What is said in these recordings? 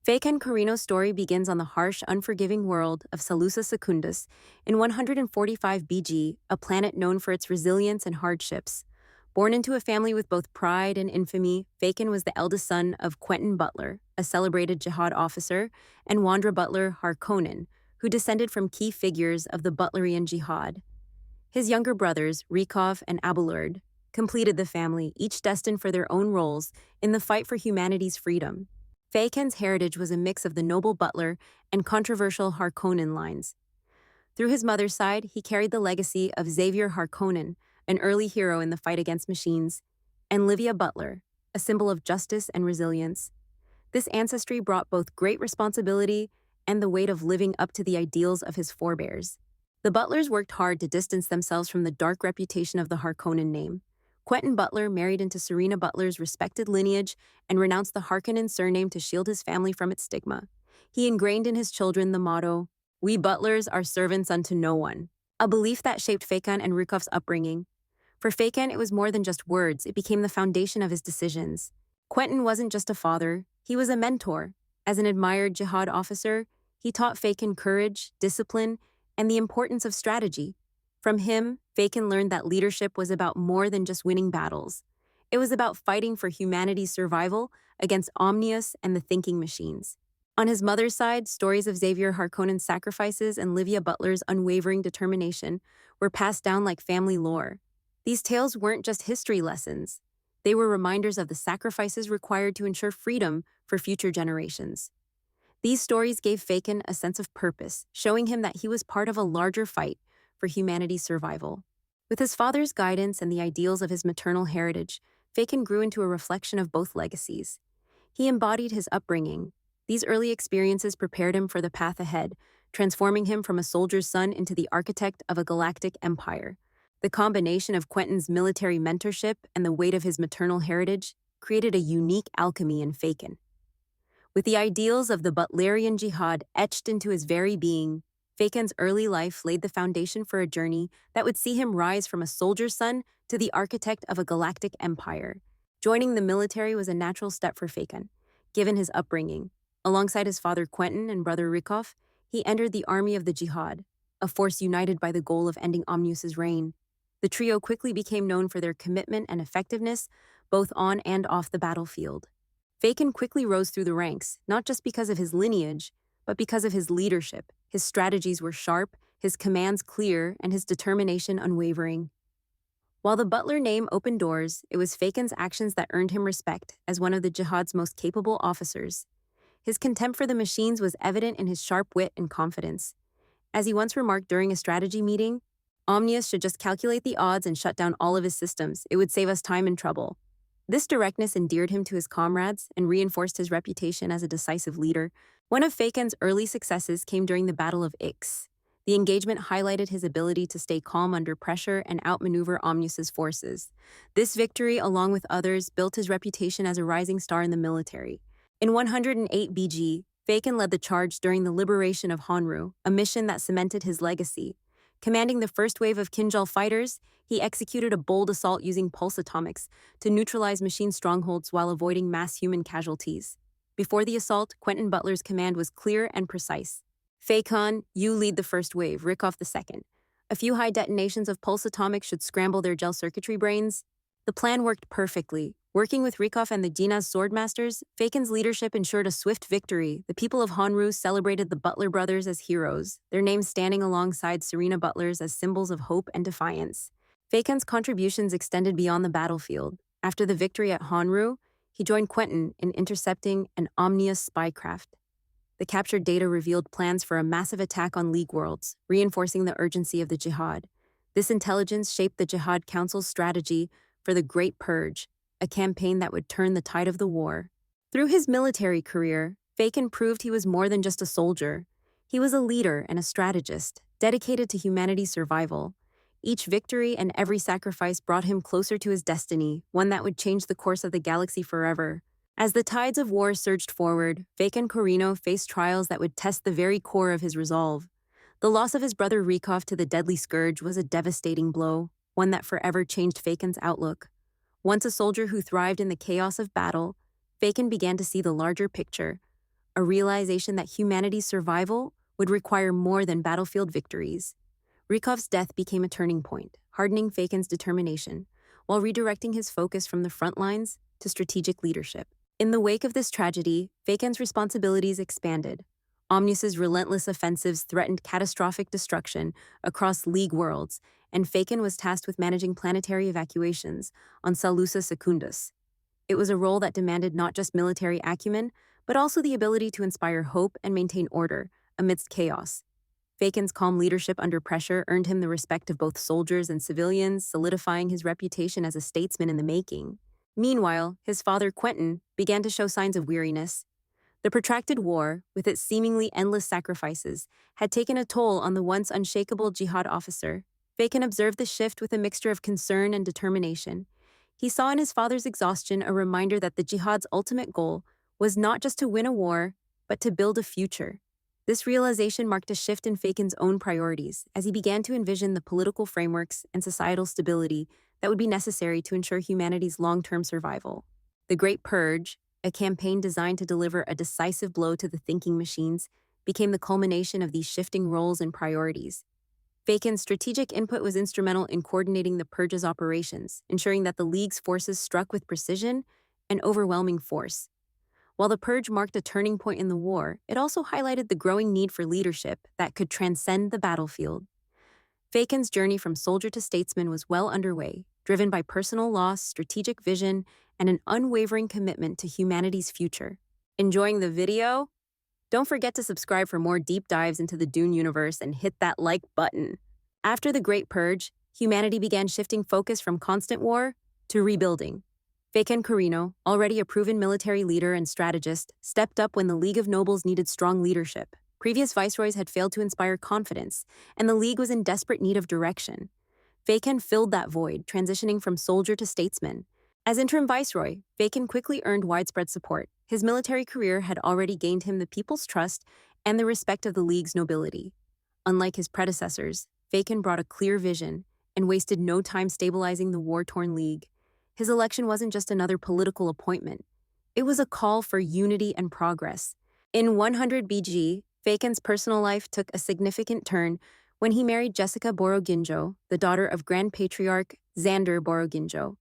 Faykan Carino's story begins on the harsh, unforgiving world of Salusa Secundus in 145 BG, a planet known for its resilience and hardships. Born into a family with both pride and infamy, Faykan was the eldest son of Quentin Butler, a celebrated jihad officer, and Wandra Butler Harkonnen, who descended from key figures of the Butlerian jihad. His younger brothers, Rikov and Abelard, completed the family, each destined for their own roles in the fight for humanity's freedom. Faykan's heritage was a mix of the noble Butler and controversial Harkonnen lines. Through his mother's side, he carried the legacy of Xavier Harkonnen, an early hero in the fight against machines, and Livia Butler, a symbol of justice and resilience. This ancestry brought both great responsibility and the weight of living up to the ideals of his forebears. The Butlers worked hard to distance themselves from the dark reputation of the Harkonnen name. Quentin Butler married into Serena Butler's respected lineage and renounced the Harkonnen surname to shield his family from its stigma. He ingrained in his children the motto, "We Butlers are servants unto no one," a belief that shaped Faykan and Rukov's upbringing. For Faykan, it was more than just words, it became the foundation of his decisions. Quentin wasn't just a father, he was a mentor. As an admired jihad officer, he taught Faykan courage, discipline, and the importance of strategy. From him, Faykan learned that leadership was about more than just winning battles. It was about fighting for humanity's survival against Omnius and the thinking machines. On his mother's side, stories of Xavier Harkonnen's sacrifices and Livia Butler's unwavering determination were passed down like family lore. These tales weren't just history lessons. They were reminders of the sacrifices required to ensure freedom for future generations. These stories gave Faykan a sense of purpose, showing him that he was part of a larger fight for humanity's survival. With his father's guidance and the ideals of his maternal heritage, Faykan grew into a reflection of both legacies. He embodied his upbringing. These early experiences prepared him for the path ahead, transforming him from a soldier's son into the architect of a galactic empire. The combination of Quentin's military mentorship and the weight of his maternal heritage created a unique alchemy in Faykan. With the ideals of the Butlerian jihad etched into his very being, Faykan's early life laid the foundation for a journey that would see him rise from a soldier's son to the architect of a galactic empire. Joining the military was a natural step for Faykan, given his upbringing. Alongside his father Quentin and brother Rikov, he entered the army of the jihad, a force united by the goal of ending Omnius's reign. The trio quickly became known for their commitment and effectiveness, both on and off the battlefield. Faykan quickly rose through the ranks, not just because of his lineage, but because of his leadership. His strategies were sharp, his commands clear, and his determination unwavering. While the Butler name opened doors, it was Faykan's actions that earned him respect as one of the jihad's most capable officers. His contempt for the machines was evident in his sharp wit and confidence. As he once remarked during a strategy meeting, "Omnius should just calculate the odds and shut down all of his systems. It would save us time and trouble." This directness endeared him to his comrades and reinforced his reputation as a decisive leader. One of Faykan's early successes came during the Battle of Ix. The engagement highlighted his ability to stay calm under pressure and outmaneuver Omnius's forces. This victory, along with others, built his reputation as a rising star in the military. In 108 BG, Faykan led the charge during the liberation of Honru, a mission that cemented his legacy. Commanding the first wave of Kinjal fighters, he executed a bold assault using pulse atomics to neutralize machine strongholds while avoiding mass human casualties. Before the assault, Quentin Butler's command was clear and precise. "Faykan, you lead the first wave, Rikov the second. A few high detonations of pulse atomics should scramble their gel circuitry brains." The plan worked perfectly. Working with Rikov and the Jinaz swordmasters, Faykan's leadership ensured a swift victory. The people of Honru celebrated the Butler brothers as heroes, their names standing alongside Serena Butler's as symbols of hope and defiance. Faykan's contributions extended beyond the battlefield. After the victory at Honru, he joined Quentin in intercepting an Omnius spycraft. The captured data revealed plans for a massive attack on League worlds, reinforcing the urgency of the jihad. This intelligence shaped the Jihad Council's strategy for the Great Purge, a campaign that would turn the tide of the war. Through his military career, Faykan proved he was more than just a soldier. He was a leader and a strategist, dedicated to humanity's survival. Each victory and every sacrifice brought him closer to his destiny, one that would change the course of the galaxy forever. As the tides of war surged forward, Faykan Carino faced trials that would test the very core of his resolve. The loss of his brother Rikov to the deadly scourge was a devastating blow, one that forever changed Faykan's outlook. Once a soldier who thrived in the chaos of battle, Faykan began to see the larger picture. a realization that humanity's survival would require more than battlefield victories. Rykov's death became a turning point, hardening Faykan's determination, while redirecting his focus from the front lines to strategic leadership. In the wake of this tragedy, Faykan's responsibilities expanded. Omnius's relentless offensives threatened catastrophic destruction across League worlds, and Faykan was tasked with managing planetary evacuations on Salusa Secundus. It was a role that demanded not just military acumen, but also the ability to inspire hope and maintain order amidst chaos. Faykan's calm leadership under pressure earned him the respect of both soldiers and civilians, solidifying his reputation as a statesman in the making. Meanwhile, his father, Quentin, began to show signs of weariness. The protracted war, with its seemingly endless sacrifices, had taken a toll on the once unshakable jihad officer. Faykan observed the shift with a mixture of concern and determination. He saw in his father's exhaustion a reminder that the jihad's ultimate goal was not just to win a war, but to build a future. This realization marked a shift in Faykan's own priorities as he began to envision the political frameworks and societal stability that would be necessary to ensure humanity's long-term survival. The Great Purge, a campaign designed to deliver a decisive blow to the thinking machines, became the culmination of these shifting roles and priorities. Faykan's strategic input was instrumental in coordinating the Purge's operations, ensuring that the League's forces struck with precision and overwhelming force. While the Purge marked a turning point in the war, it also highlighted the growing need for leadership that could transcend the battlefield. Faykan's journey from soldier to statesman was well underway, driven by personal loss, strategic vision, and an unwavering commitment to humanity's future. Enjoying the video? Don't forget to subscribe for more deep dives into the DUNE universe and hit that like button. After the Great Purge, humanity began shifting focus from constant war to rebuilding. Faykan Carino, already a proven military leader and strategist, stepped up when the League of Nobles needed strong leadership. Previous viceroys had failed to inspire confidence, and the League was in desperate need of direction. Faykan filled that void, transitioning from soldier to statesman. As interim viceroy, Faykan quickly earned widespread support. His military career had already gained him the people's trust and the respect of the League's nobility. Unlike his predecessors, Faykan brought a clear vision and wasted no time stabilizing the war-torn League. His election wasn't just another political appointment. It was a call for unity and progress. In 100 BG, Faykan's personal life took a significant turn when he married Jessica Boroginjo, the daughter of Grand Patriarch Xander Boroginjo.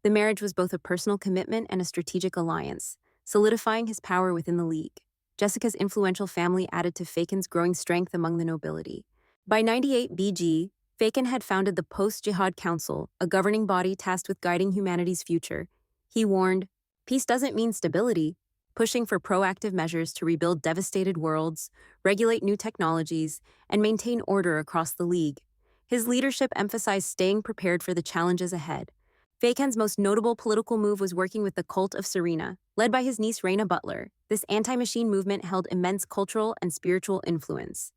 The marriage was both a personal commitment and a strategic alliance, solidifying his power within the League. Jessica's influential family added to Faykan's growing strength among the nobility. By 98 BG, Faykan had founded the Post-Jihad Council, a governing body tasked with guiding humanity's future. He warned, "Peace doesn't mean stability," pushing for proactive measures to rebuild devastated worlds, regulate new technologies, and maintain order across the League. His leadership emphasized staying prepared for the challenges ahead. Faykan's most notable political move was working with the Cult of Serena, led by his niece Reina Butler. This anti-machine movement held immense cultural and spiritual influence.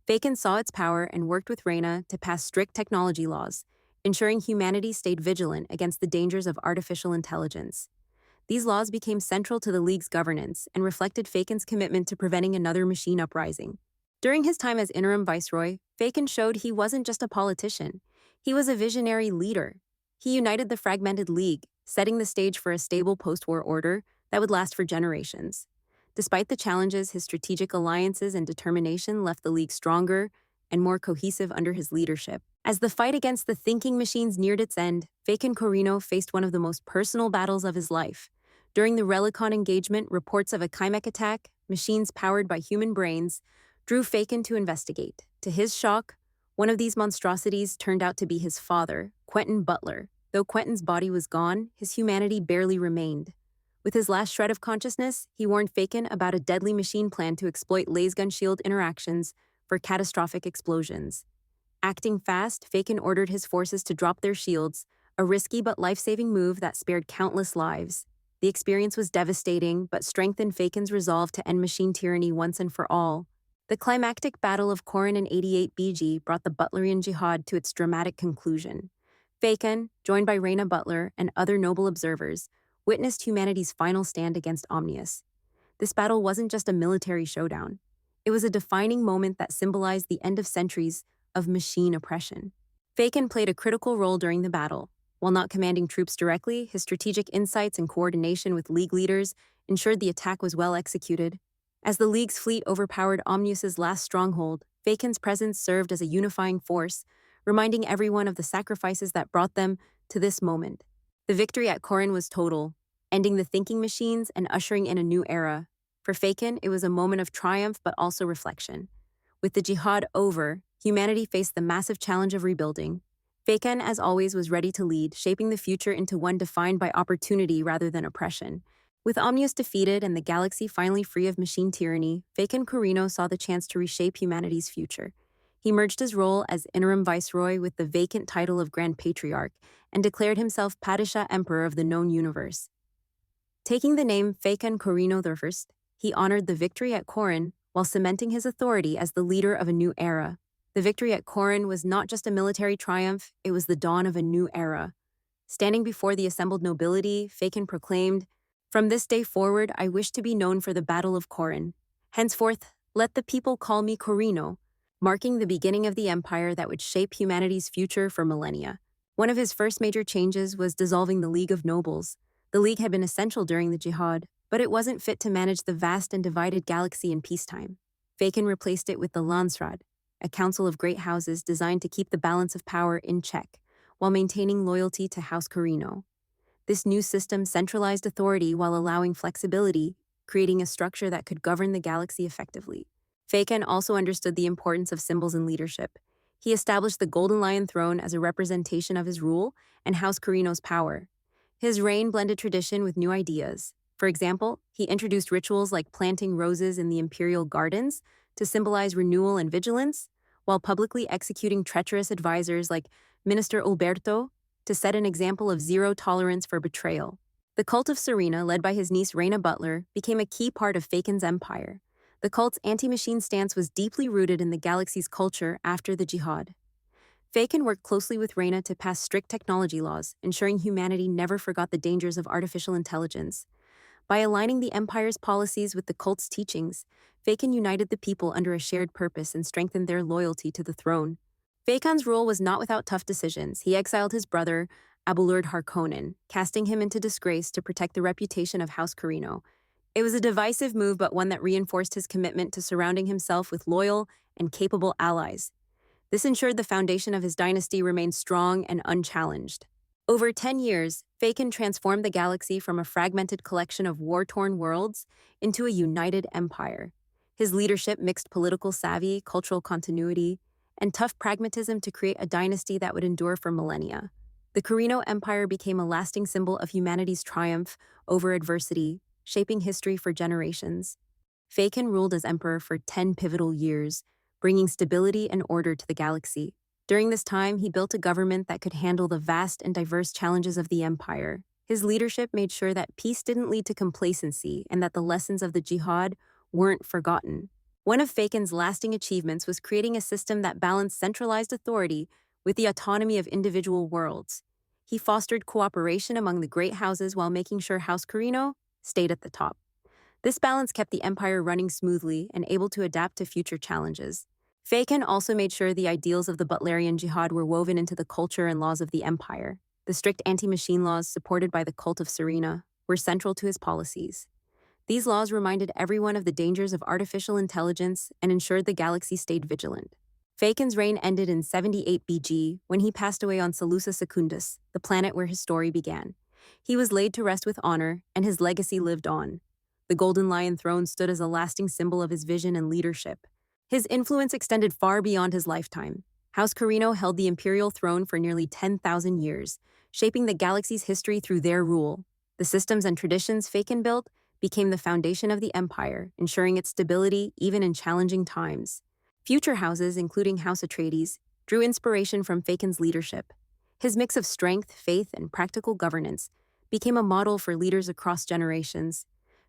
Faykan saw its power and worked with Reina to pass strict technology laws, ensuring humanity stayed vigilant against the dangers of artificial intelligence. These laws became central to the League's governance and reflected Faykan's commitment to preventing another machine uprising. During his time as interim viceroy, Faykan showed he wasn't just a politician. He was a visionary leader. He united the fragmented League, setting the stage for a stable post-war order that would last for generations. Despite the challenges, his strategic alliances and determination left the League stronger and more cohesive under his leadership. As the fight against the thinking machines neared its end, Faykan Carino faced one of the most personal battles of his life. During the Relicon engagement, reports of a Chimec attack, machines powered by human brains, drew Faykan to investigate. To his shock, one of these monstrosities turned out to be his father, Quentin Butler. Though Quentin's body was gone, his humanity barely remained. With his last shred of consciousness, he warned Faykan about a deadly machine plan to exploit lasgun shield interactions for catastrophic explosions. Acting fast, Faykan ordered his forces to drop their shields, a risky but life-saving move that spared countless lives. The experience was devastating, but strengthened Faykan's resolve to end machine tyranny once and for all. The climactic Battle of Corin in 88 BG brought the Butlerian Jihad to its dramatic conclusion. Faykan, joined by Reina Butler and other noble observers, witnessed humanity's final stand against Omnius. This battle wasn't just a military showdown. It was a defining moment that symbolized the end of centuries of machine oppression. Faykan played a critical role during the battle. While not commanding troops directly, his strategic insights and coordination with League leaders ensured the attack was well executed. As the League's fleet overpowered Omnius's last stronghold, Faykan's presence served as a unifying force, reminding everyone of the sacrifices that brought them to this moment. The victory at Corin was total, ending the thinking machines and ushering in a new era. For Faykan, it was a moment of triumph but also reflection. With the jihad over, humanity faced the massive challenge of rebuilding. Faykan, as always, was ready to lead, shaping the future into one defined by opportunity rather than oppression. With Omnius defeated and the galaxy finally free of machine tyranny, Faykan Corino saw the chance to reshape humanity's future. He merged his role as interim viceroy with the vacant title of Grand Patriarch and declared himself Padishah Emperor of the known universe. Taking the name Faykan Corino I, he honored the victory at Corin while cementing his authority as the leader of a new era. The victory at Corin was not just a military triumph, it was the dawn of a new era. Standing before the assembled nobility, Faykan proclaimed, "From this day forward, I wish to be known for the Battle of Corin. Henceforth, let the people call me Corino," marking the beginning of the empire that would shape humanity's future for millennia. One of his first major changes was dissolving the League of Nobles. The League had been essential during the Jihad, but it wasn't fit to manage the vast and divided galaxy in peacetime. Faykan replaced it with the Landsraad, a council of great houses designed to keep the balance of power in check, while maintaining loyalty to House Corino. This new system centralized authority while allowing flexibility, creating a structure that could govern the galaxy effectively. Faykan also understood the importance of symbols in leadership. He established the Golden Lion throne as a representation of his rule and House Corino's power. His reign blended tradition with new ideas. For example, he introduced rituals like planting roses in the imperial gardens to symbolize renewal and vigilance, while publicly executing treacherous advisors like Minister Alberto to set an example of zero tolerance for betrayal. The cult of Serena, led by his niece Reina Butler, became a key part of Faykan's empire. The cult's anti-machine stance was deeply rooted in the galaxy's culture after the Jihad. Faykan worked closely with Reina to pass strict technology laws, ensuring humanity never forgot the dangers of artificial intelligence. By aligning the empire's policies with the cult's teachings, Faykan united the people under a shared purpose and strengthened their loyalty to the throne. Faykan's rule was not without tough decisions. He exiled his brother, Abulurd Harkonnen, casting him into disgrace to protect the reputation of House Corino. It was a divisive move, but one that reinforced his commitment to surrounding himself with loyal and capable allies. This ensured the foundation of his dynasty remained strong and unchallenged. Over 10 years, Faykan transformed the galaxy from a fragmented collection of war-torn worlds into a united empire. His leadership mixed political savvy, cultural continuity, and tough pragmatism to create a dynasty that would endure for millennia. The Corino Empire became a lasting symbol of humanity's triumph over adversity, shaping history for generations. Faykan ruled as emperor for 10 pivotal years, bringing stability and order to the galaxy. During this time, he built a government that could handle the vast and diverse challenges of the empire. His leadership made sure that peace didn't lead to complacency and that the lessons of the Jihad weren't forgotten. One of Faykan's lasting achievements was creating a system that balanced centralized authority with the autonomy of individual worlds. He fostered cooperation among the great houses while making sure House Corino stayed at the top. This balance kept the empire running smoothly and able to adapt to future challenges. Faykan also made sure the ideals of the Butlerian Jihad were woven into the culture and laws of the empire. The strict anti-machine laws supported by the cult of Serena were central to his policies. These laws reminded everyone of the dangers of artificial intelligence and ensured the galaxy stayed vigilant. Faykan's reign ended in 78 BG when he passed away on Salusa Secundus, the planet where his story began. He was laid to rest with honor, and his legacy lived on. The Golden Lion throne stood as a lasting symbol of his vision and leadership. His influence extended far beyond his lifetime. House Corino held the imperial throne for nearly 10,000 years, shaping the galaxy's history through their rule. The systems and traditions Faykan built became the foundation of the empire, ensuring its stability even in challenging times. Future houses, including House Atreides, drew inspiration from Faykan's leadership. His mix of strength, faith, and practical governance became a model for leaders across generations.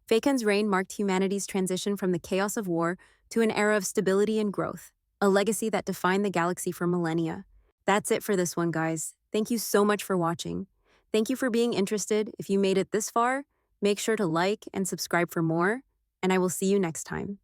Faykan's reign marked humanity's transition from the chaos of war to an era of stability and growth, a legacy that defined the galaxy for millennia. That's it for this one, guys. Thank you so much for watching. Thank you for being interested. If you made it this far, make sure to like and subscribe for more, and I will see you next time.